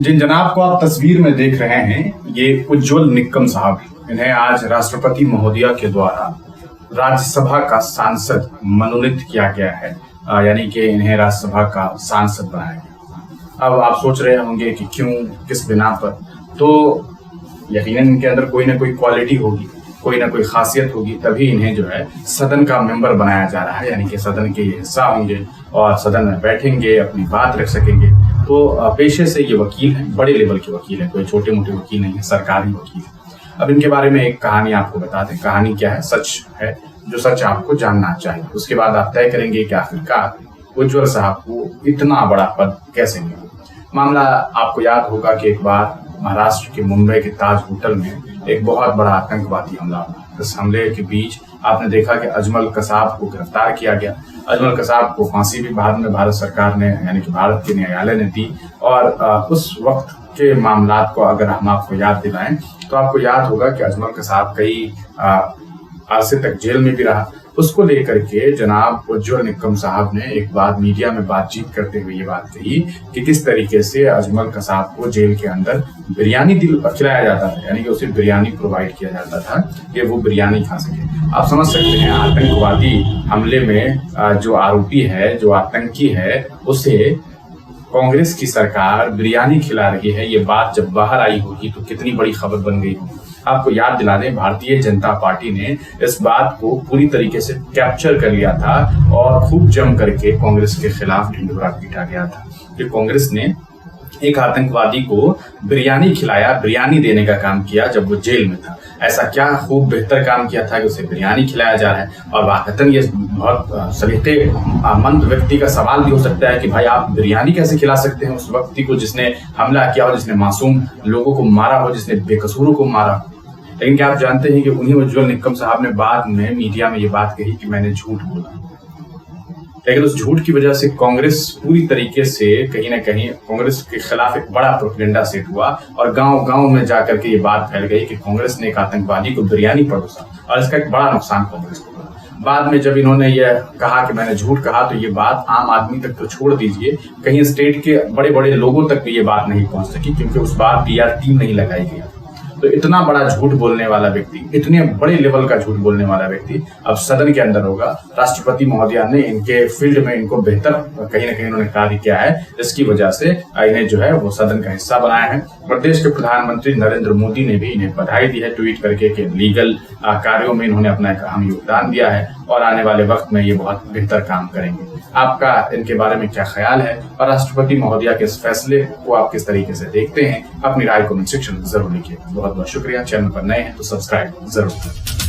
जिन जनाब को आप तस्वीर में देख रहे हैं, ये उज्जवल निक्कम साहब। इन्हें आज राष्ट्रपति महोदया के द्वारा राज्यसभा का सांसद मनोनीत किया गया है, यानी कि इन्हें राज्यसभा का सांसद बनाया गया। अब आप सोच रहे होंगे कि क्यों, किस बिना पर। तो यकीनन इनके अंदर कोई ना कोई क्वालिटी होगी, कोई ना कोई खासियत होगी, तभी इन्हें जो है सदन का मेंबर बनाया जा रहा है, यानी कि सदन के हिस्सा होंगे और सदन में बैठेंगे, अपनी बात रख सकेंगे। तो पेशे से ये वकील हैं, बड़े लेवल के वकील हैं, कोई छोटे मोटे वकील नहीं है, सरकारी वकील है। अब इनके बारे में एक कहानी आपको बता दें। कहानी क्या है? सच है, जो सच आपको जानना चाहिए। उसके बाद आप तय करेंगे कि आखिरकार उज्जवल साहब को इतना बड़ा पद कैसे मिला। मामला आपको याद होगा कि एक बार महाराष्ट्र के मुंबई के ताज होटल में एक बहुत बड़ा आतंकवादी हमला हुआ। इस हमले के बीच आपने देखा कि अजमल कसाब को गिरफ्तार किया गया। अजमल कसाब को फांसी भी बाद में भारत सरकार ने, यानी कि भारत के न्यायालय ने दी। और उस वक्त के मामलात को अगर हम आपको याद दिलाएं तो आपको याद होगा कि अजमल कसाब कई अरसे तक जेल में भी रहा। उसको लेकर के जनाब उज्जवल निक्कम साहब ने एक बार मीडिया में बातचीत करते हुए ये बात कही कि किस तरीके से अजमल कसाब को जेल के अंदर बिरयानी खिलाया जाता था, यानी कि उसे बिरयानी प्रोवाइड किया जाता था कि वो बिरयानी खा सके। आप समझ सकते हैं, आतंकवादी हमले में जो आरोपी है, जो आतंकी है, उसे कांग्रेस की सरकार बिरयानी खिला रही है। ये बात जब बाहर आई होगी तो कितनी बड़ी खबर बन गई होगी। आपको याद दिला दें, भारतीय जनता पार्टी ने इस बात को पूरी तरीके से कैप्चर कर लिया था और खूब जम करके कांग्रेस के खिलाफ ढिंढोरा पीटा गया था कि कांग्रेस ने एक आतंकवादी को बिरयानी खिलाया, बिरयानी देने का काम किया जब वो जेल में था। ऐसा क्या खूब बेहतर काम किया था कि उसे बिरयानी खिलाया जा रहा है। और वाकई ये बहुत सलीकेमंद व्यक्ति का सवाल भी हो सकता है कि भाई आप बिरयानी कैसे खिला सकते हैं उस व्यक्ति को जिसने हमला किया हो, जिसने मासूम लोगों को मारा हो, जिसने बेकसूरों को मारा हो। लेकिन क्या आप जानते हैं कि उन्हीं उज्जवल निक्कम साहब ने बाद में मीडिया में ये बात कही कि मैंने झूठ बोला। लेकिन उस झूठ की वजह से कांग्रेस पूरी तरीके से कहीं ना कहीं कांग्रेस के खिलाफ एक बड़ा प्रोपेगेंडा सेट हुआ और गांव-गांव में जाकर के ये बात फैल गई कि कांग्रेस ने एक आतंकवादी को बिरयानी परोसा और इसका एक बड़ा नुकसान कांग्रेस को हुआ। बाद में जब इन्होंने ये कहा कि मैंने झूठ कहा तो ये बात आम आदमी तक तो छोड़ दीजिए, कहीं स्टेट के बड़े बड़े लोगों तक भी ये बात नहीं पहुंच सकी, क्योंकि उस बार PR टीम नहीं लगाई गई। तो इतना बड़ा झूठ बोलने वाला व्यक्ति, इतने बड़े लेवल का झूठ बोलने वाला व्यक्ति अब सदन के अंदर होगा। राष्ट्रपति महोदया ने इनके फील्ड में इनको बेहतर कहीं ना कहीं उन्होंने कार्य किया है, इसकी वजह से इन्हें जो है वो सदन का हिस्सा बनाया है। प्रदेश के प्रधानमंत्री नरेंद्र मोदी ने भी इन्हें बधाई दी है ट्वीट करके कि लीगल कार्यों में इन्होंने अपना एक अहम योगदान दिया है और आने वाले वक्त में ये बहुत बेहतर काम करेंगे। आपका इनके बारे में क्या ख्याल है और राष्ट्रपति महोदया के इस फैसले को आप किस तरीके से देखते हैं? अपनी राय कमेंट सेक्शन में जरूर लिखिए। बहुत बहुत शुक्रिया। चैनल पर नए हैं तो सब्सक्राइब जरूर करें।